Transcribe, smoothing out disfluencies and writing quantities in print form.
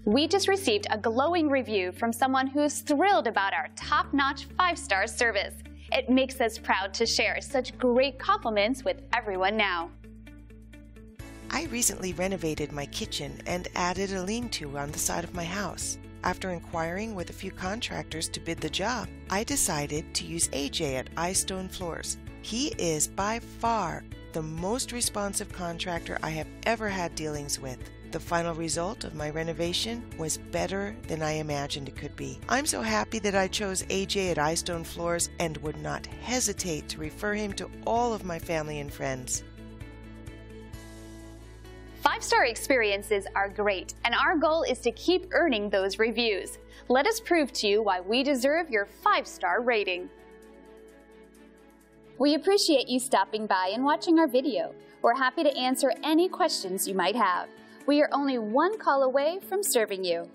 We just received a glowing review from someone who's thrilled about our top-notch 5-star service. It makes us proud to share such great compliments with everyone now. I recently renovated my kitchen and added a lean-to on the side of my house. After inquiring with a few contractors to bid the job, I decided to use AJ at iStone Floors. He is by far the most responsive contractor I have ever had dealings with. The final result of my renovation was better than I imagined it could be. I'm so happy that I chose AJ at iStone Floors and would not hesitate to refer him to all of my family and friends. 5-star experiences are great, and our goal is to keep earning those reviews. Let us prove to you why we deserve your 5-star rating. We appreciate you stopping by and watching our video. We're happy to answer any questions you might have. We are only one call away from serving you.